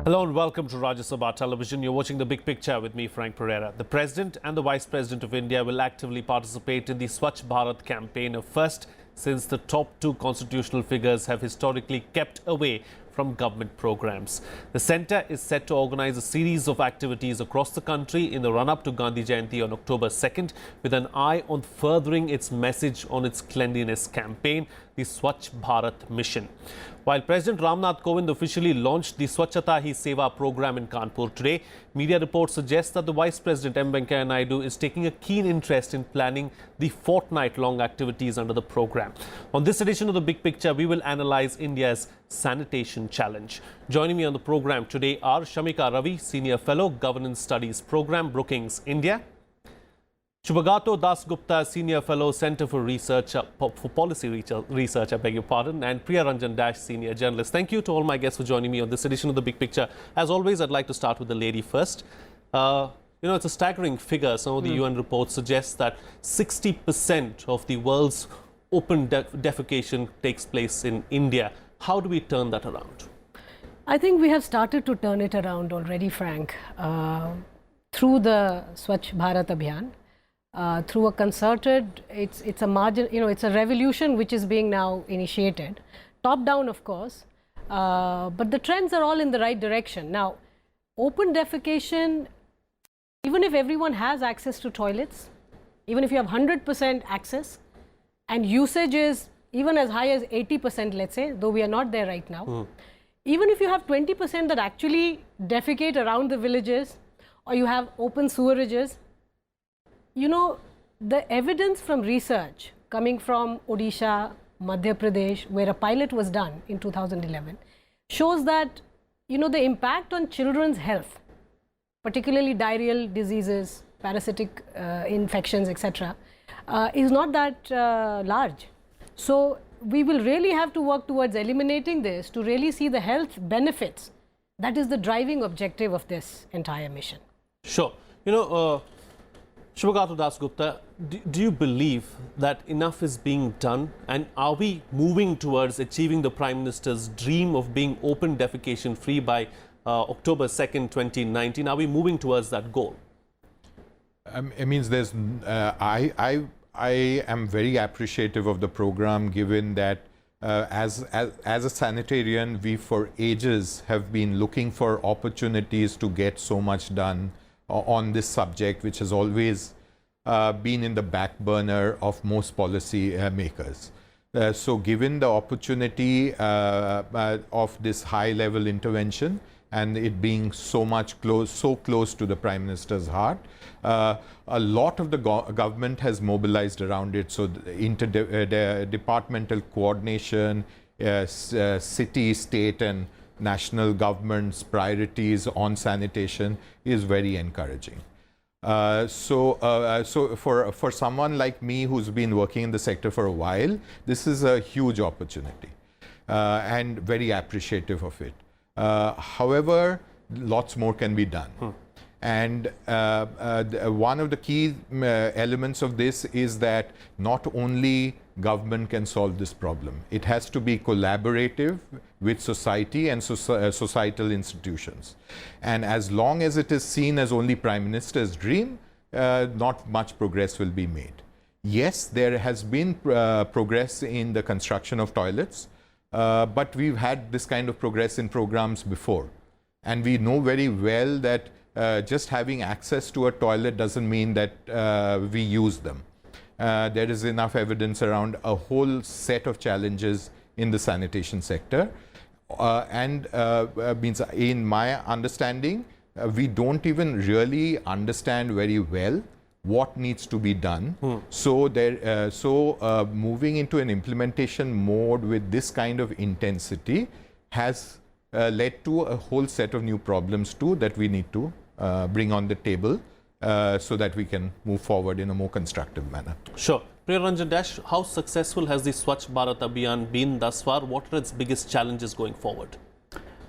Hello and welcome to Rajya Sabha Television. You're watching The Big Picture with me, Frank Pereira. The President and the Vice President of India will actively participate in the Swachh Bharat campaign, a first since the top two constitutional figures have historically kept away from government programs. The centre is set to organise a series of activities across the country in the run-up to Gandhi Jayanti on October 2nd with an eye on furthering its message on its cleanliness campaign, the Swachh Bharat mission. While President Ramnath Kovind officially launched the Swachhata Hi Seva program in Kanpur today, media reports suggest that the Vice President M. Venkaiah Naidu is taking a keen interest in planning the fortnight-long activities under the program. On this edition of The Big Picture, we will analyse India's sanitation challenge. Joining me on the program today are Shamika, Ravi, Senior Fellow, Governance Studies Program, Brookings, India; Shubhagao, Dasgupta, Senior Fellow, Centre for Research, for Policy Research, I beg your pardon, and Priya Ranjan, Senior Journalist. Thank you to all my guests for joining me on this edition of The Big Picture. As always, I'd like to start with the lady first. It's a staggering figure. Some of the UN reports suggest that 60% of the world's open defecation takes place in India. How do we turn that around? I think we have started to turn it around already, Frank, through the Swachh Bharat Abhiyan. Through a concerted, it's a margin, it's a revolution which is being now initiated, top down of course, but the trends are all in the right direction. Now, open defecation, even if everyone has access to toilets, even if you have 100% access and usage is even as high as 80%, let's say, though we are not there right now, even if you have 20% that actually defecate around the villages, or you have open sewerages, the evidence from research coming from Odisha, Madhya Pradesh, where a pilot was done in 2011, shows that, the impact on children's health, particularly diarrheal diseases, parasitic infections, etc., is not that large. So, we will really have to work towards eliminating this to really see the health benefits. That is the driving objective of this entire mission. Sure. Shubhagao Dasgupta, do you believe that enough is being done, and are we moving towards achieving the Prime Minister's dream of being open defecation free by October 2nd, 2019? Are we moving towards that goal? I am very appreciative of the program, given that as a sanitarian, we for ages have been looking for opportunities to get so much done on this subject, which has always been in the back burner of most policy makers. So given the opportunity of this high-level intervention and it being so close to the Prime Minister's heart, a lot of the government has mobilized around it. So interdepartmental coordination, city, state and national government's priorities on sanitation is very encouraging. So for someone like me who's been working in the sector for a while, this is a huge opportunity and very appreciative of it. However, lots more can be done. And one of the key elements of this is that not only government can solve this problem. It has to be collaborative with society and societal institutions. And as long as it is seen as only Prime Minister's dream, not much progress will be made. Yes, there has been progress in the construction of toilets, but we've had this kind of progress in programs before. And we know very well that just having access to a toilet doesn't mean that we use them. There is enough evidence around a whole set of challenges in the sanitation sector. Means in my understanding, we don't even really understand very well what needs to be done. So moving into an implementation mode with this kind of intensity has led to a whole set of new problems too that we need to bring on the table so that we can move forward in a more constructive manner. Sure. Priya Ranjan, how successful has the Swachh Bharat Abhiyan been thus far? What are its biggest challenges going forward?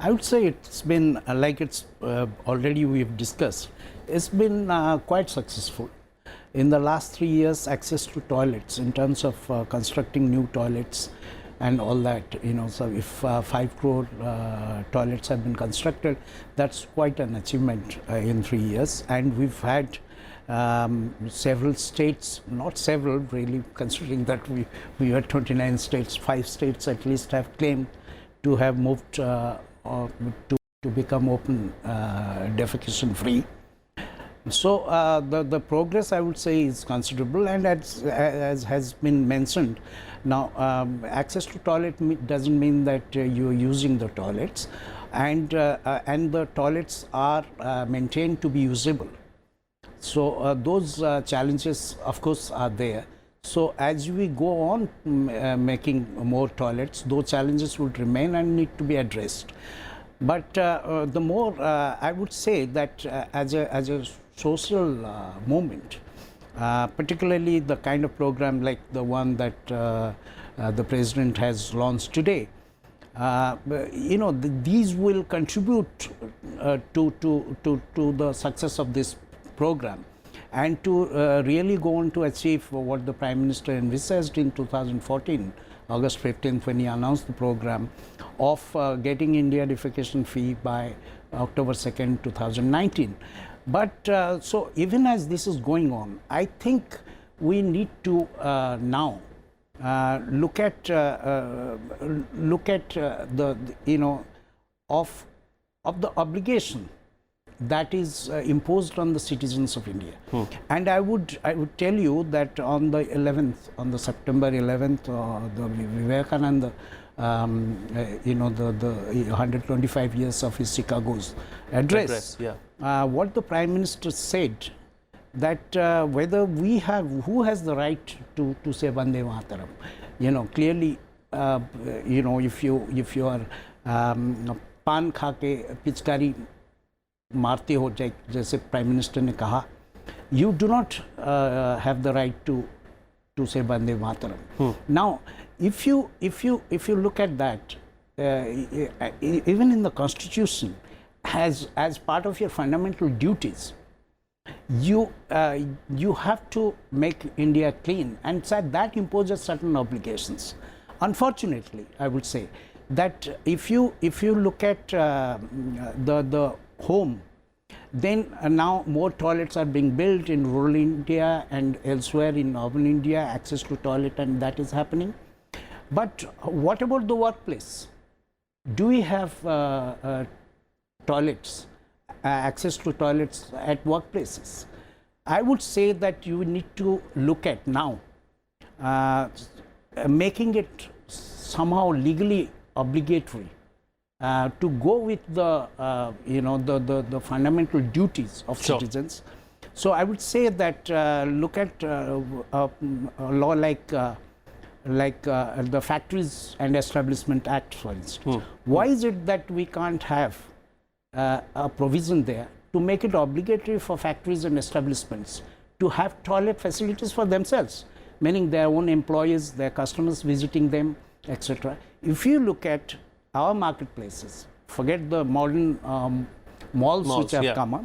I would say it's been, already we've discussed, it's been quite successful. In the last 3 years, access to toilets, in terms of constructing new toilets, and all that, so if 5 crore toilets have been constructed, that's quite an achievement in 3 years. And we've had several states, not several really, considering that we had 29 states, 5 states at least have claimed to have moved to become open defecation free. So the progress, I would say, is considerable, and as has been mentioned, now access to toilet doesn't mean that you are using the toilets, and the toilets are maintained to be usable. So those challenges, of course, are there. So as we go on making more toilets, those challenges would remain and need to be addressed. But the more I would say that as a social movement, particularly the kind of program like the one that the President has launched today, these will contribute to the success of this program, and to really go on to achieve what the Prime Minister envisaged in 2014, August 15th, when he announced the program of getting India defecation free by October 2nd, 2019. But so even as this is going on, I think we need to now look at the obligation that is imposed on the citizens of India. And I would tell you that on the 11th, on the September 11th, the Vivekananda, the 125 years of his Chicago's address, what the Prime Minister said, that whether we have, who has the right to say Vande Mataram, clearly, if you are pan kha ke pichkari मारते हो, जैसे prime minister ने कहा, you do not have the right to say Vande Mataram. Now, if you look at that, even in the Constitution, as part of your fundamental duties, you have to make India clean, and so that imposes certain obligations. Unfortunately, I would say that if you look at the home, then now more toilets are being built in rural India and elsewhere in urban India, access to toilet, and that is happening. But what about the workplace? Do we have toilets, access to toilets at workplaces? I would say that you need to look at now making it somehow legally obligatory to go with the the fundamental duties of citizens. So I would say that look at a law like the Factories and Establishment Act, for instance. Why is it that we can't have a provision there to make it obligatory for factories and establishments to have toilet facilities for themselves, meaning their own employees, their customers visiting them, etc. If you look at our marketplaces, forget the modern malls which have come up,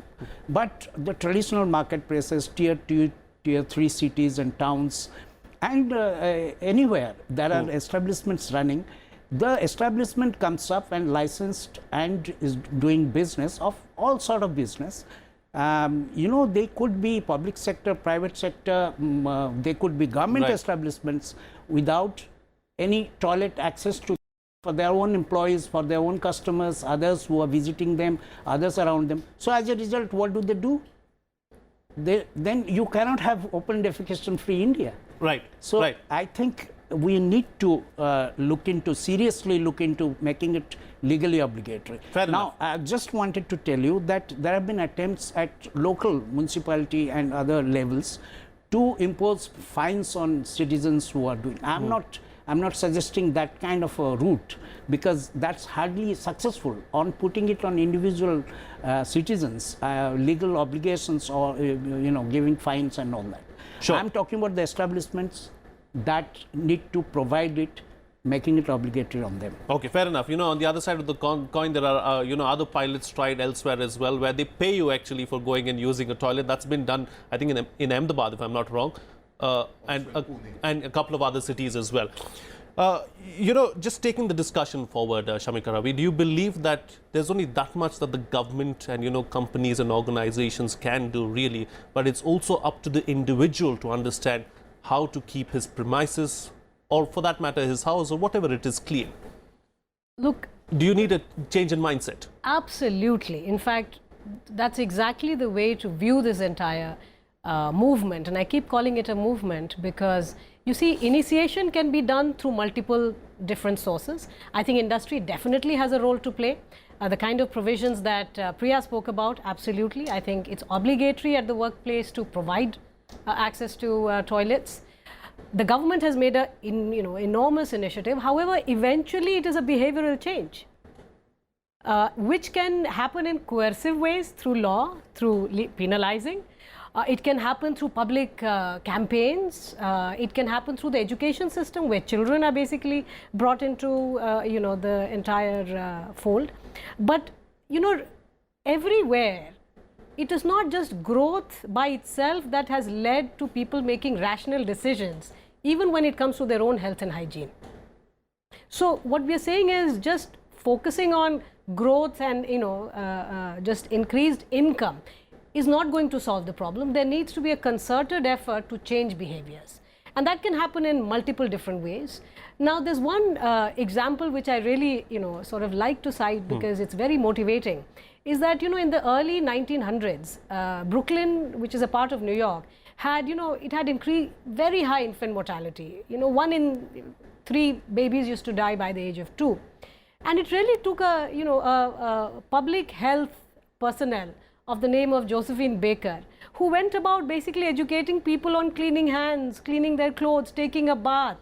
but the traditional marketplaces, tier 2, tier 3 cities and towns, and anywhere there are establishments running, the establishment comes up and licensed and is doing business of all sort of business. They could be public sector, private sector, they could be government establishments without any toilet access to for their own employees, for their own customers, others who are visiting them, others around them. So as a result, what do? Then you cannot have open defecation free India. Right. So I think we need to seriously look into making it legally obligatory. Now, I just wanted to tell you that there have been attempts at local municipality and other levels to impose fines on citizens who are doing. I'm not suggesting that kind of a route, because that's hardly successful on putting it on individual citizens, legal obligations, or giving fines and all that. Sure. I'm talking about the establishments that need to provide it, making it obligatory on them. Okay, fair enough. On the other side of the coin, there are other pilots tried elsewhere as well, where they pay you actually for going and using a toilet. That's been done, I think, in Ahmedabad, if I'm not wrong. And a couple of other cities as well. Just taking the discussion forward, Shamika, Ravi, do you believe that there's only that much that the government and, companies and organizations can do really, but it's also up to the individual to understand how to keep his premises, or for that matter, his house, or whatever it is, clean? Look, Do you need a change in mindset? absolutely. In fact, that's exactly the way to view this entire movement. And I keep calling it a movement because, you see, initiation can be done through multiple different sources. I think industry definitely has a role to play. The kind of provisions that Priya spoke about, absolutely. I think it's obligatory at the workplace to provide access to toilets. The government has made a enormous initiative. However, eventually it is a behavioral change, which can happen in coercive ways through law, through penalizing. It can happen through public campaigns. It can happen through the education system, where children are basically brought into the entire fold. But everywhere, it is not just growth by itself that has led to people making rational decisions, even when it comes to their own health and hygiene. So what we are saying is, just focusing on growth and just increased income is not going to solve the problem. There needs to be a concerted effort to change behaviors, and that can happen in multiple different ways. Now, there's one example which I really sort of like to cite because it's very motivating, is that in the early 1900s, Brooklyn, which is a part of New York, had it had increased very high infant mortality. 1 in 3 babies used to die by the age of 2, and it really took a public health personnel of the name of Josephine Baker, who went about basically educating people on cleaning hands, cleaning their clothes, taking a bath.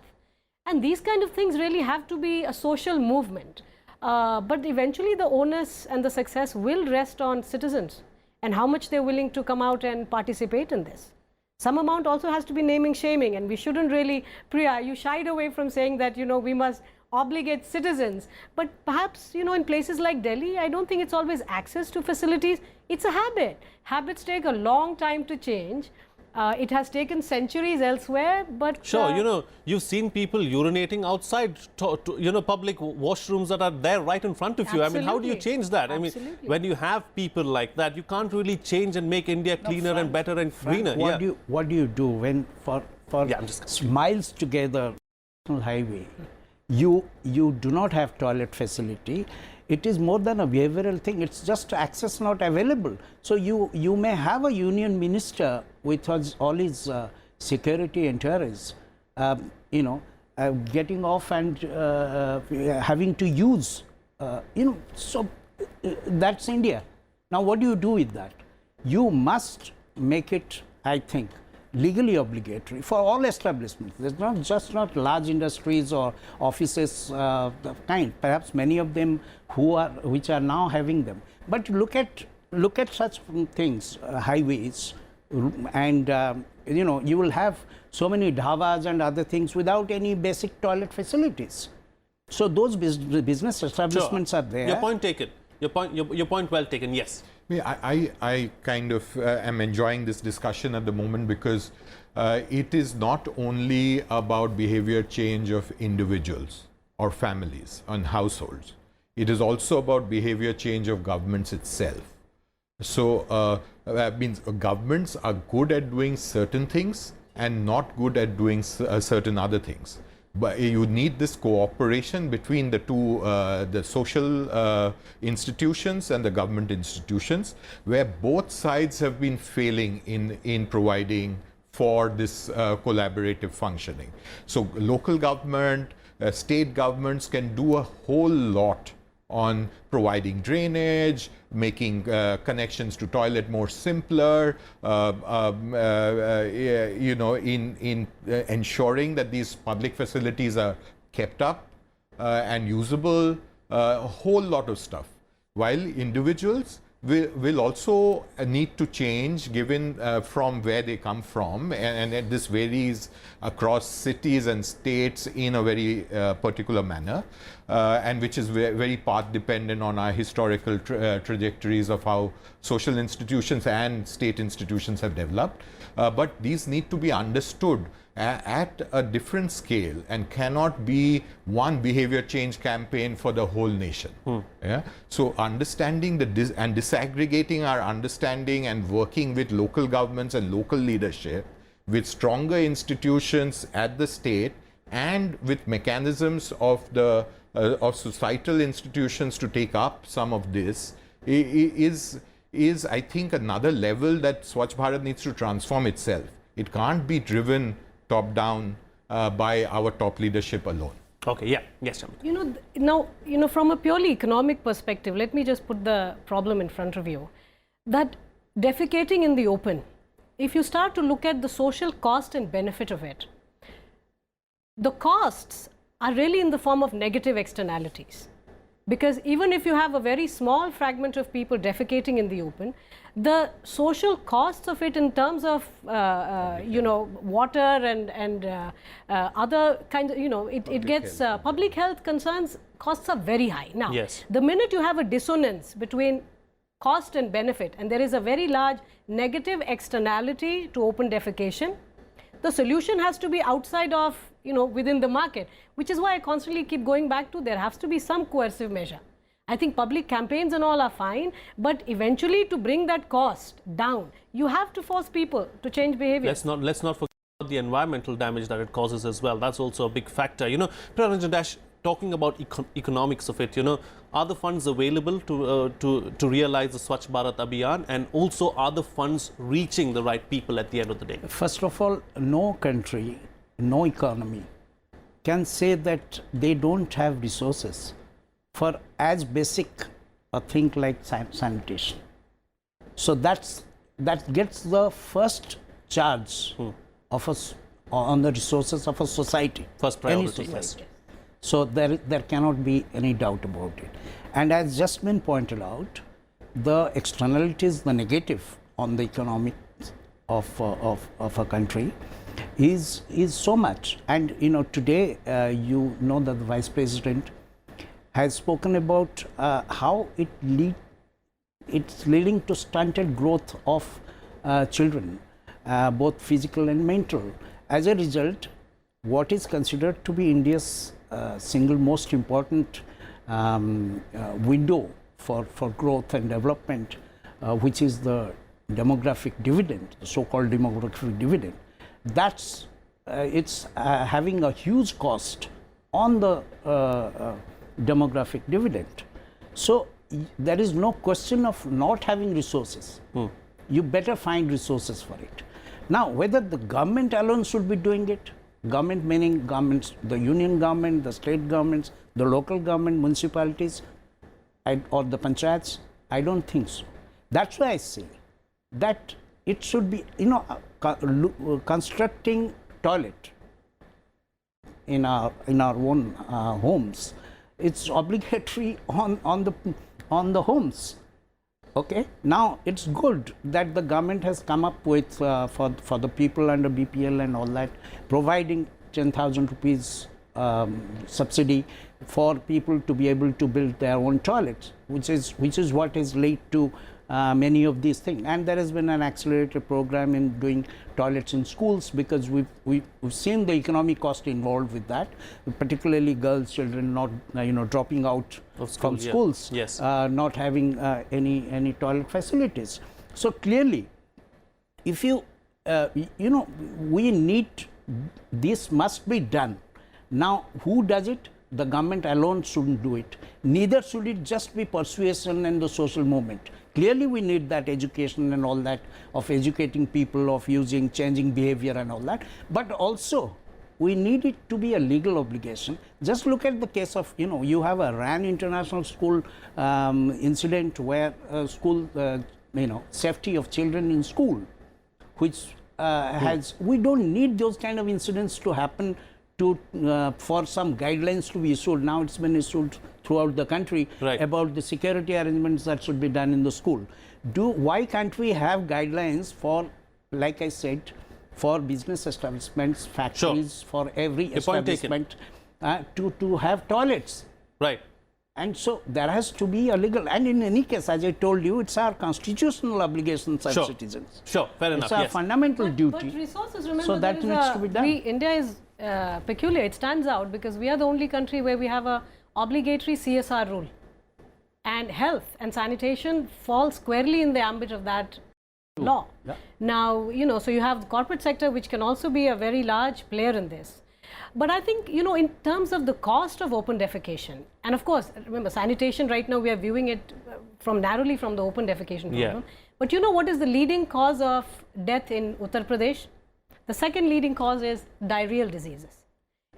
And these kind of things really have to be a social movement. But eventually the onus and the success will rest on citizens and how much they're willing to come out and participate in this. Some amount also has to be naming shaming, and we shouldn't really, Priya, you shied away from saying that we must obligate citizens, but perhaps in places like Delhi, I don't think it's always access to facilities. It's a habit. Habits take a long time to change. It has taken centuries elsewhere, but sure, you've seen people urinating outside public washrooms that are there right in front of you. Absolutely. I mean, how do you change that? Absolutely. I mean, when you have people like that, you can't really change and make India cleaner and better and greener. What do you do when for miles together national highway you do not have toilet facility? It is more than a behavioral thing. It's just access not available. So you may have a union minister with all his security enterprise, getting off and having to use, so that's India. Now, what do you do with that? You must make it, I think, legally obligatory for all establishments. There's not large industries or offices of kind. Perhaps many of them which are now having them. But look at such things, highways, and you will have so many dhabas and other things without any basic toilet facilities. So those business establishments are there. Your point taken. Your point well taken. Yes. I kind of am enjoying this discussion at the moment because it is not only about behavior change of individuals or families and households. It is also about behavior change of governments itself. So that means governments are good at doing certain things and not good at doing certain other things. But you need this cooperation between the two, the social institutions and the government institutions, where both sides have been failing in providing for this collaborative functioning. So local government, state governments can do a whole lot on providing drainage, making connections to toilet more simpler, in ensuring that these public facilities are kept up and usable, a whole lot of stuff. While individuals will also need to change given from where they come from, and this varies across cities and states in a very particular manner. and which is very path dependent on our historical trajectories of how social institutions and state institutions have developed. But these need to be understood at a different scale and cannot be one behavior change campaign for the whole nation. Yeah? So understanding and disaggregating our understanding and working with local governments and local leadership with stronger institutions at the state and with mechanisms of the of societal institutions to take up some of this is I think another level that Swachh Bharat needs to transform itself. It can't be driven top down by our top leadership alone. Okay, yeah, yes, Shamika. Now, from a purely economic perspective, let me just put the problem in front of you. That defecating in the open, if you start to look at the social cost and benefit of it, the costs are really in the form of negative externalities. Because even if you have a very small fragment of people defecating in the open, the social costs of it in terms of, water and other kinds of, it gets public health concerns, costs are very high. Now, yes. The minute you have a dissonance between cost and benefit, and there is a very large negative externality to open defecation, the solution has to be outside of, within the market, which is why I constantly keep going back to there has to be some coercive measure. I think public campaigns and all are fine, but eventually to bring that cost down, you have to force people to change behavior. Let's not forget the environmental damage that it causes as well. That's also a big factor. Priya Ranjan Dash, talking about economics of it, are the funds available to realize the Swachh Bharat Abhiyan, and also are the funds reaching the right people at the end of the day? First of all, no country, no economy can say that they don't have resources for as basic a thing like sanitation. So that gets the first charge of us on the resources of a society. First priority, yes. So there cannot be any doubt about it. And as just been pointed out, the externalities, the negative on the economics of a country is so much. And today that the Vice President has spoken about how it's leading to stunted growth of children, both physical and mental. As a result, what is considered to be India's single most important window for growth and development, which is the demographic dividend, the so-called demographic dividend, it's having a huge cost on the demographic dividend. So there is no question of not having resources. You better find resources for it. Now, whether the government alone should be doing it, government meaning governments, the union government, the state governments, the local government, municipalities, or the panchayats, I don't think so. That's why I say that it should be, constructing toilet in our own homes. It's obligatory on the homes. Okay. Now it's good that the government has come up with for the people under BPL and all that, providing 10,000 rupees subsidy for people to be able to build their own toilets, which is what is led to many of these things. And there has been an accelerated program in doing toilets in schools, because we've seen the economic cost involved with that, particularly girls, children not dropping out from schools, yes. Not having any toilet facilities. So clearly, if we need, this must be done. Now, who does it? The government alone shouldn't do it. Neither should it just be persuasion and the social movement. Clearly, we need that education and all that, of educating people, of changing behavior and all that. But also, we need it to be a legal obligation. Just look at the case of, you have a RAN International School incident where school, safety of children in school, which we don't need those kind of incidents to happen for some guidelines to be issued. Now it's been issued throughout the country, right, about the security arrangements that should be done in the school. Why can't we have guidelines for, like I said, for business establishments, factories, sure, for every establishment to have toilets? Right. And so there has to be a legal, and in any case, as I told you, it's our constitutional obligations as Sure. citizens. Sure, fair enough. It's our Yes. fundamental duty. But resources, remember, So that there is needs to be done. India is peculiar. It stands out because we are the only country where we have a obligatory CSR rule. And health and sanitation fall squarely in the ambit of that law. Yeah. Now, so you have the corporate sector, which can also be a very large player in this. But I think, in terms of the cost of open defecation, and of course, remember, sanitation right now, we are viewing it narrowly from the open defecation problem. Yeah. But what is the leading cause of death in Uttar Pradesh? The second leading cause is diarrheal diseases.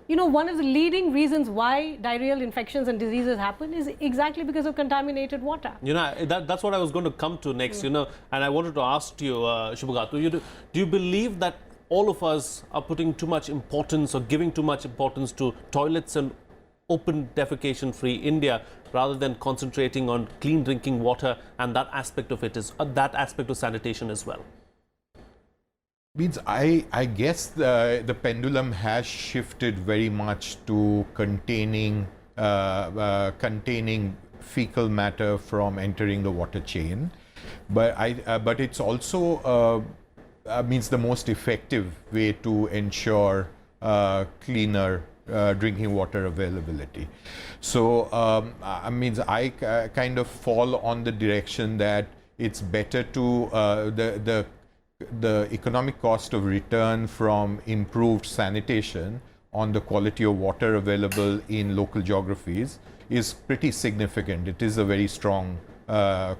One of the leading reasons why diarrheal infections and diseases happen is exactly because of contaminated water. That's what I was going to come to next, and I wanted to ask you, Shubhagao, do you believe that all of us are putting too much importance or giving too much importance to toilets and open defecation-free India rather than concentrating on clean drinking water and that aspect of it that aspect of sanitation as well? Means I guess the pendulum has shifted very much to containing fecal matter from entering the water chain, but it's also means the most effective way to ensure cleaner drinking water availability. So means I kind of fall on the direction that it's better to the economic cost of return from improved sanitation on the quality of water available in local geographies is pretty significant. It is a very strong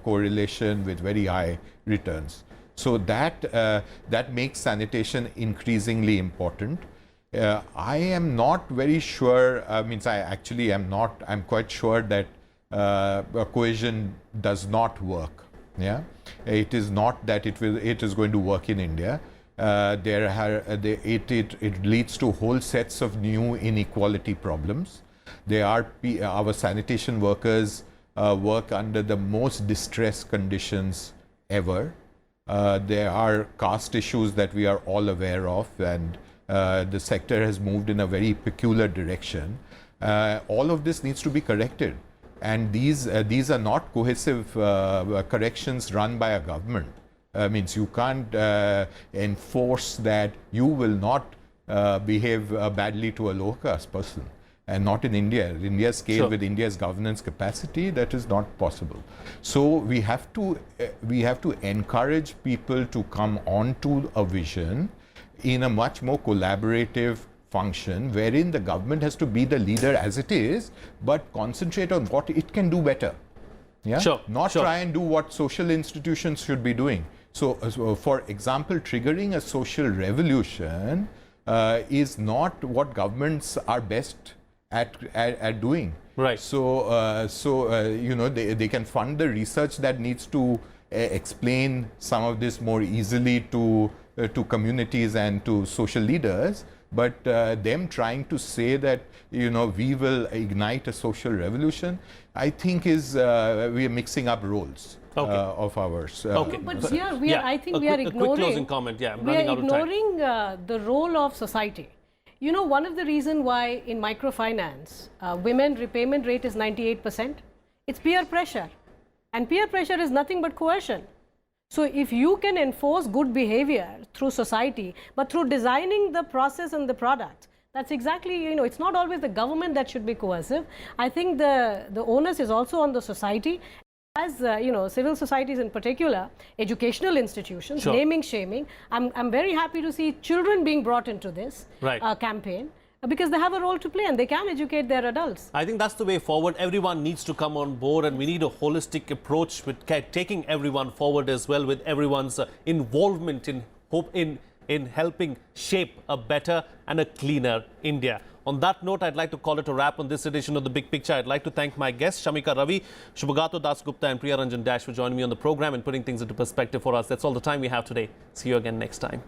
correlation with very high returns. So that makes sanitation increasingly important. I am not very sure, means I actually am not, I'm quite sure that cohesion does not work. Yeah, it is not that it is going to work in India. It leads to whole sets of new inequality problems. Our sanitation workers work under the most distressed conditions ever. There are caste issues that we are all aware of, and the sector has moved in a very peculiar direction. All of this needs to be corrected. And these are not cohesive corrections run by a government. Means you can't enforce that you will not behave badly to a low caste person, and not in India. In India's scale, Sure. with India's governance capacity, that is not possible. So we have to encourage people to come onto a vision in a much more collaborative function, wherein the government has to be the leader as it is, but concentrate on what it can do better. Yeah, Sure, not sure. try and do what social institutions should be doing. So for example, triggering a social revolution is not what governments are best at doing. Right. So they can fund the research that needs to explain some of this more easily to communities and to social leaders. But them trying to say that we will ignite a social revolution, I think is we are mixing up roles of ours. Okay. But here I think we are a ignoring. quick closing comment. Yeah, I'm We running are out of time. ignoring the role of society. One of the reasons why in microfinance, women repayment rate is 98%, it's peer pressure. And peer pressure is nothing but coercion. So if you can enforce good behavior through society, but through designing the process and the product, that's exactly, it's not always the government that should be coercive. I think the onus is also on the society. As civil societies in particular, educational institutions, Sure. naming, shaming. I'm very happy to see children being brought into this Right. campaign because they have a role to play and they can educate their adults. I think that's the way forward. Everyone needs to come on board, and we need a holistic approach with taking everyone forward as well, with everyone's involvement in helping shape a better and a cleaner India. On that note, I'd like to call it a wrap on this edition of The Big Picture. I'd like to thank my guests, Shamika, Ravi, Shubhagao, Dasgupta and Priya, Ranjan for joining me on the program and putting things into perspective for us. That's all the time we have today. See you again next time.